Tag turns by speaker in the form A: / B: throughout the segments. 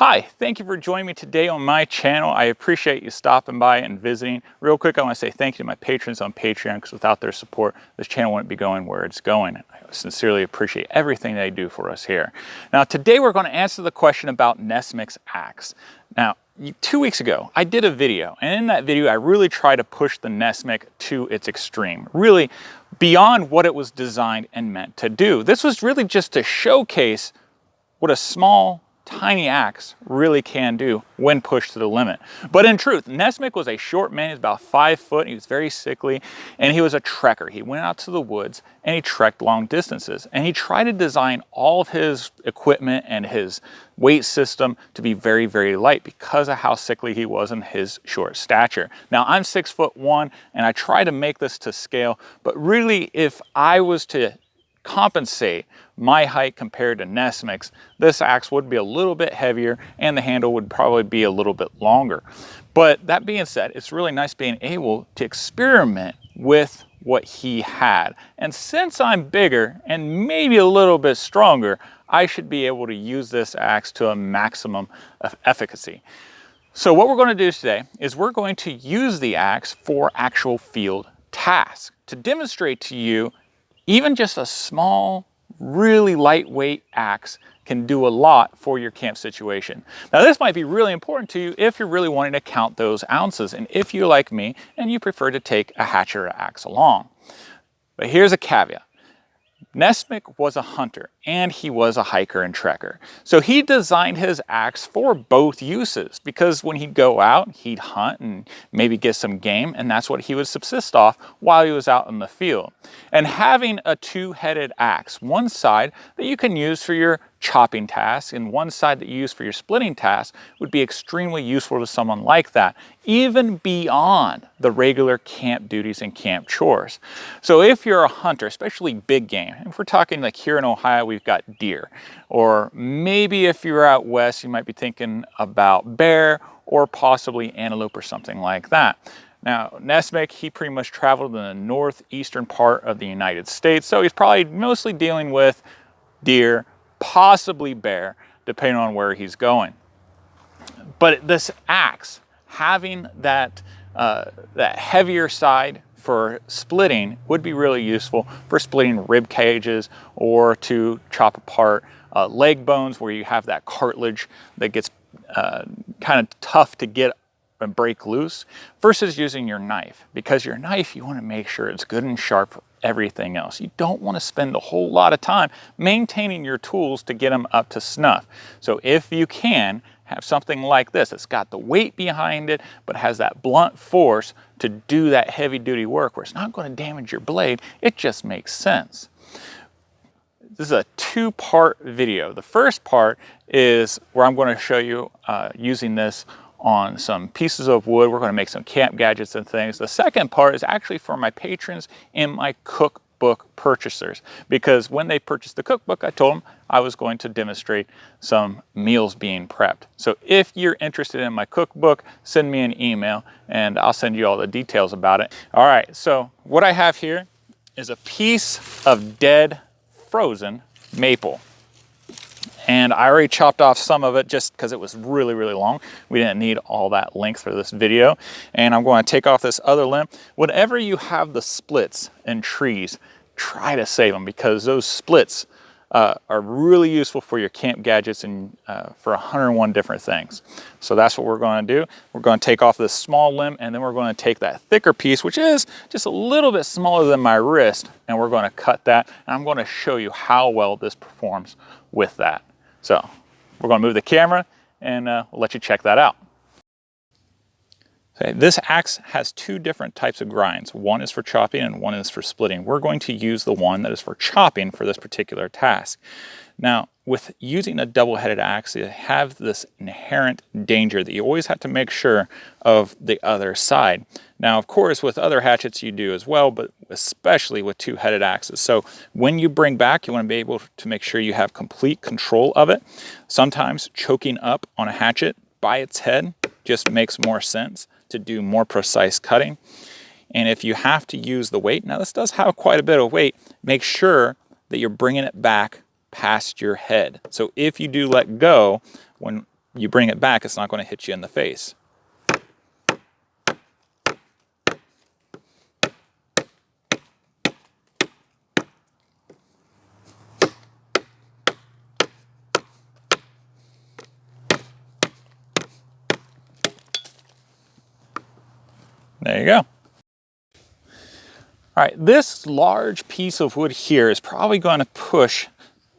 A: Hi, thank you for joining me today on my channel. I appreciate you stopping by and visiting. Real quick, I want to say thank you to my patrons on Patreon, because without their support, this channel wouldn't be going where it's going. I sincerely appreciate everything they do for us here. Now, today we're going to answer the question about Nesmick's axe. Now, 2 weeks ago, I did a video, and in that video, I really tried to push the Nesmick to its extreme, really beyond what it was designed and meant to do. This was really just to showcase what a small, tiny axe really can do when pushed to the limit. But in truth, Nesmick was a short man. He was about 5 foot. He was very sickly, and he was a trekker. He went out to the woods and he trekked long distances, and he tried to design all of his equipment and his weight system to be very, very light because of how sickly he was and his short stature. Now, I'm 6'1", and I try to make this to scale, but really, if I was to compensate my height compared to Nesmick's, this axe would be a little bit heavier and the handle would probably be a little bit longer. But that being said, it's really nice being able to experiment with what he had. And since I'm bigger and maybe a little bit stronger, I should be able to use this axe to a maximum of efficacy. So what we're going to do today is we're going to use the axe for actual field tasks to demonstrate to you even just a small, really lightweight axe can do a lot for your camp situation. Now, this might be really important to you if you're really wanting to count those ounces, and if you're like me and you prefer to take a hatchet or axe along. But here's a caveat. Nesmick was a hunter and he was a hiker and trekker. So he designed his axe for both uses, because when he'd go out, he'd hunt and maybe get some game, and that's what he would subsist off while he was out in the field. And having a two-headed axe, one side that you can use for your chopping tasks and one side that you use for your splitting tasks, would be extremely useful to someone like that, even beyond the regular camp duties and camp chores. So if you're a hunter, especially big game, if we're talking like here in Ohio, we've got deer, or maybe if you're out west, you might be thinking about bear or possibly antelope or something like that. Now, Nesmick, he pretty much traveled in the northeastern part of the United States, so he's probably mostly dealing with deer, possibly bear, depending on where he's going. But this axe, having that heavier side for splitting, would be really useful for splitting rib cages or to chop apart leg bones where you have that cartilage that gets kind of tough to get and break loose, versus using your knife, because your knife, you want to make sure it's good and sharp for everything else. You don't want to spend a whole lot of time maintaining your tools to get them up to snuff. So if you can have something like this, it's got the weight behind it, but has that blunt force to do that heavy duty work where it's not going to damage your blade, it just makes sense. This is a two-part video. The first part is where I'm going to show you using this on some pieces of wood. We're going to make some camp gadgets and things. The second part is actually for my patrons and my cookbook purchasers, because when they purchased the cookbook, I told them I was going to demonstrate some meals being prepped. So if you're interested in my cookbook, send me an email and I'll send you all the details about it. All right, so what I have here is a piece of dead frozen maple. And I already chopped off some of it just because it was really, really long. We didn't need all that length for this video. And I'm going to take off this other limb. Whenever you have the splits in trees, try to save them, because those splits are really useful for your camp gadgets and for 101 different things. So that's what we're going to do. We're going to take off this small limb, and then we're going to take that thicker piece, which is just a little bit smaller than my wrist, and we're going to cut that. And I'm going to show you how well this performs with that. So we're going to move the camera and we'll let you check that out. Okay, this axe has two different types of grinds. One is for chopping and one is for splitting. We're going to use the one that is for chopping for this particular task. Now, with using a double-headed axe, you have this inherent danger that you always have to make sure of the other side. Now, of course, with other hatchets you do as well, but especially with two-headed axes. So when you bring back, you want to be able to make sure you have complete control of it. Sometimes choking up on a hatchet by its head just makes more sense to do more precise cutting. And if you have to use the weight, now this does have quite a bit of weight, make sure that you're bringing it back past your head. So if you do let go, when you bring it back, it's not going to hit you in the face. There you go. All right, this large piece of wood here is probably going to push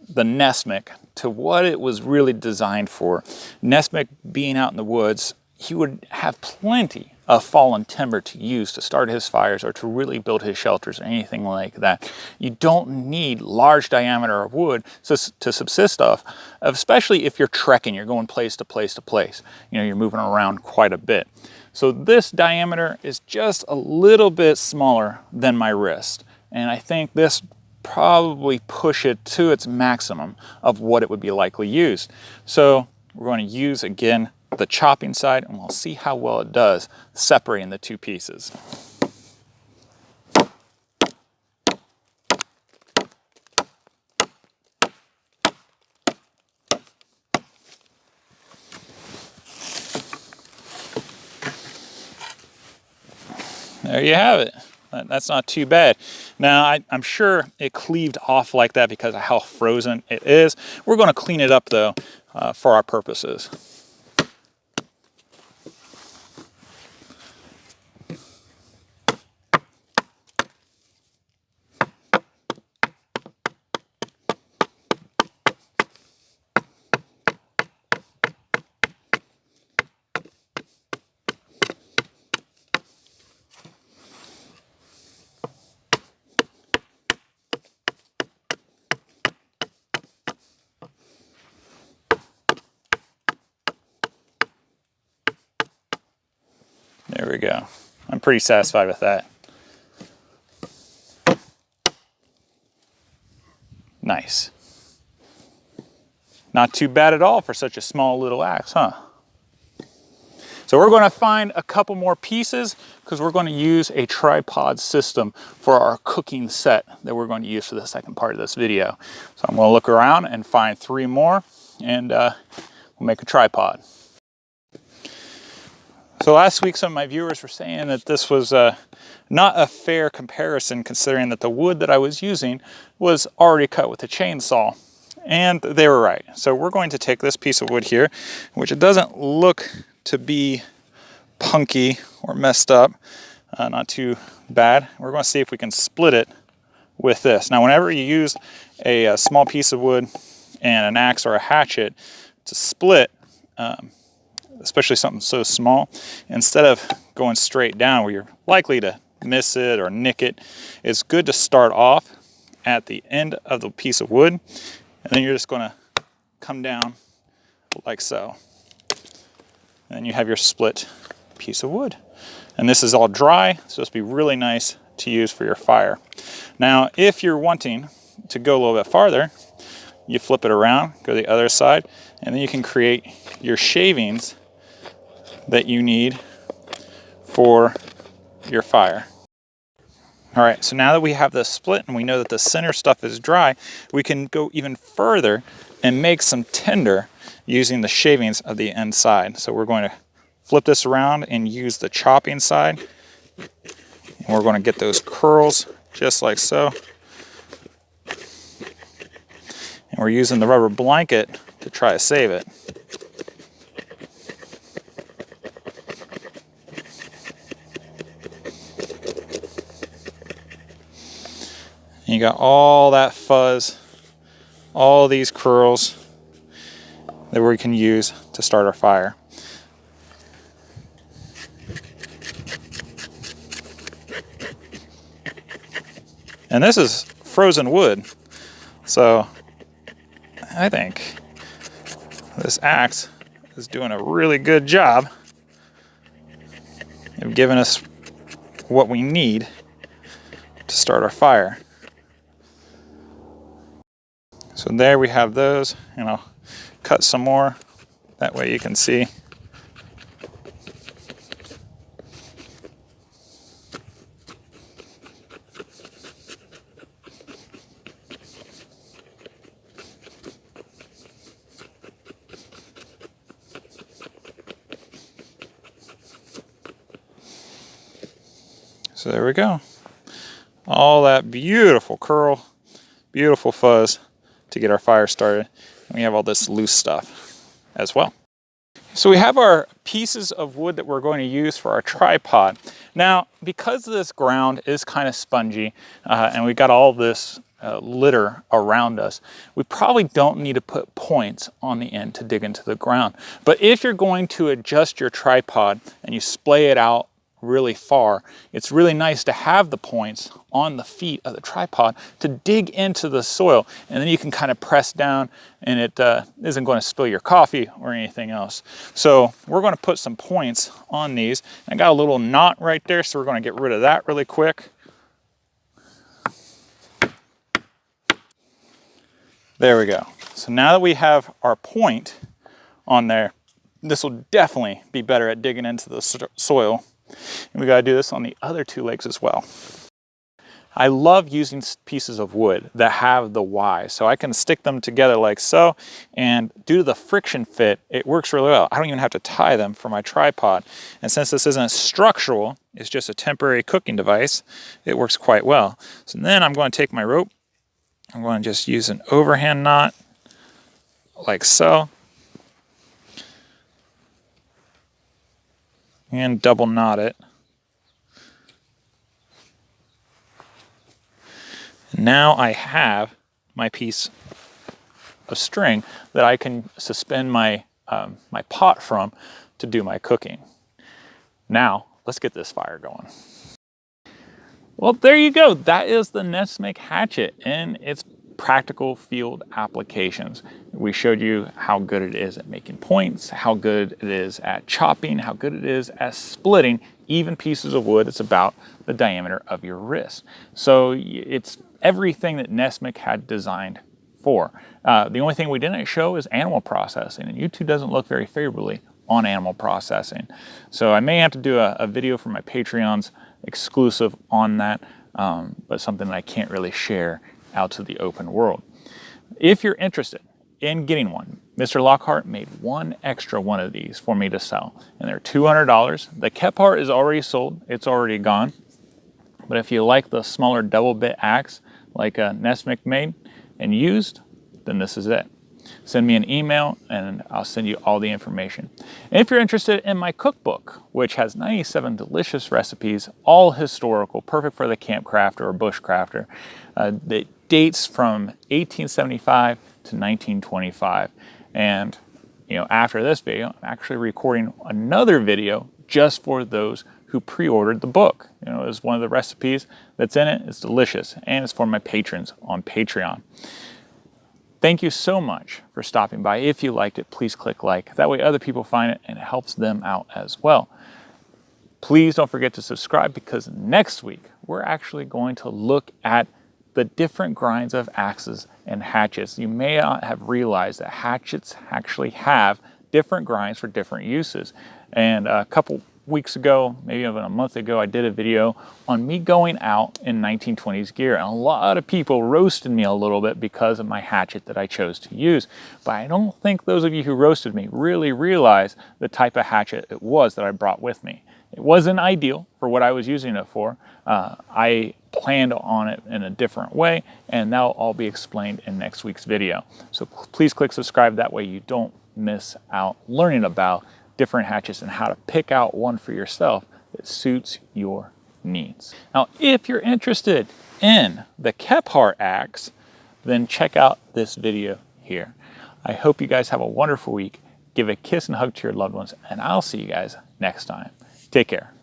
A: the Nesmick to what it was really designed for. Nesmick being out in the woods, he would have plenty of fallen timber to use to start his fires or to really build his shelters or anything like that. You don't need large diameter of wood to subsist off, especially if you're trekking, you're going place to place to place. You know, you're moving around quite a bit. So this diameter is just a little bit smaller than my wrist. And I think this probably push it to its maximum of what it would be likely used. So we're going to use, again, the chopping side, and we'll see how well it does separating the two pieces. There you have it. That's not too bad. Now, I'm sure it cleaved off like that because of how frozen it is. We're going to clean it up, though, for our purposes. There we go. I'm pretty satisfied with that. Nice. Not too bad at all for such a small little axe, huh? So we're going to find a couple more pieces because we're going to use a tripod system for our cooking set that we're going to use for the second part of this video. So I'm going to look around and find 3 more, and we'll make a tripod. So last week some of my viewers were saying that this was not a fair comparison, considering that the wood that I was using was already cut with a chainsaw. And they were right. So we're going to take this piece of wood here, which it doesn't look to be punky or messed up, not too bad. We're going to see if we can split it with this. Now, whenever you use a small piece of wood and an axe or a hatchet to split, especially something so small, instead of going straight down where you're likely to miss it or nick it, it's good to start off at the end of the piece of wood, and then you're just going to come down like so. And then you have your split piece of wood. And this is all dry, so it's supposed to be really nice to use for your fire. Now, if you're wanting to go a little bit farther, you flip it around, go to the other side, and then you can create your shavings that you need for your fire. All right, so now that we have this split and we know that the center stuff is dry, we can go even further and make some tinder using the shavings of the inside. So we're going to flip this around and use the chopping side. And we're going to get those curls just like so. And we're using the rubber blanket to try to save it. And you got all that fuzz, all these curls that we can use to start our fire. And this is frozen wood, so I think this axe is doing a really good job of giving us what we need to start our fire. So there we have those, and I'll cut some more, that way you can see. So there we go. All that beautiful curl, beautiful fuzz to get our fire started. And we have all this loose stuff as well. So we have our pieces of wood that we're going to use for our tripod. Now, because this ground is kind of spongy and we got all this litter around us, we probably don't need to put points on the end to dig into the ground. But if you're going to adjust your tripod and you splay it out really far, it's really nice to have the points on the feet of the tripod to dig into the soil, and then you can kind of press down and it isn't going to spill your coffee or anything else. So we're going to put some points on these. I got a little knot right there, so we're going to get rid of that really quick. There we go. So now that we have our point on there, this will definitely be better at digging into the soil. And we got to do this on the other two legs as well. I love using pieces of wood that have the Y, so I can stick them together like so, and due to the friction fit, it works really well. I don't even have to tie them for my tripod. And since this isn't structural, it's just a temporary cooking device, it works quite well. So then I'm going to take my rope, I'm going to just use an overhand knot like so, and double knot it. Now I have my piece of string that I can suspend my, my pot from to do my cooking. Now, let's get this fire going. Well, there you go. That is the Nesmick hatchet and its practical field applications. We showed you how good it is at making points, how good it is at chopping, how good it is at splitting even pieces of wood. It's about the diameter of your wrist. So it's everything that Nesmick had designed for. The only thing we didn't show is animal processing, and YouTube doesn't look very favorably on animal processing. So I may have to do a video for my Patreons exclusive on that, but something that I can't really share out to the open world. If you're interested in getting one, Mr. Lockhart made one extra one of these for me to sell, and they're $200. The Kephart is already sold, it's already gone. But if you like the smaller double bit axe like Nesmick made and used, then this is it. Send me an email and I'll send you all the information. And if you're interested in my cookbook, which has 97 delicious recipes, all historical, perfect for the camp crafter or bush crafter, that dates from 1875 to 1925. And after this video, I'm actually recording another video just for those who pre-ordered the book. It's one of the recipes that's in it. It's delicious, and it's for my patrons on Patreon. Thank you so much for stopping by. If you liked it, please click like. That way other people find it and it helps them out as well. Please don't forget to subscribe, because next week we're actually going to look at the different grinds of axes and hatchets. You may not have realized that hatchets actually have different grinds for different uses. And a couple weeks ago, maybe even a month ago, I did a video on me going out in 1920s gear, and a lot of people roasted me a little bit because of my hatchet that I chose to use. But I don't think those of you who roasted me really realize the type of hatchet it was that I brought with me. It wasn't ideal for what I was using it for. I planned on it in a different way, and that'll all be explained in next week's video. So please click subscribe, that way you don't miss out learning about different hatchets and how to pick out one for yourself that suits your needs. Now, if you're interested in the Kephart axe, then check out this video here. I hope you guys have a wonderful week. Give a kiss and hug to your loved ones, and I'll see you guys next time. Take care.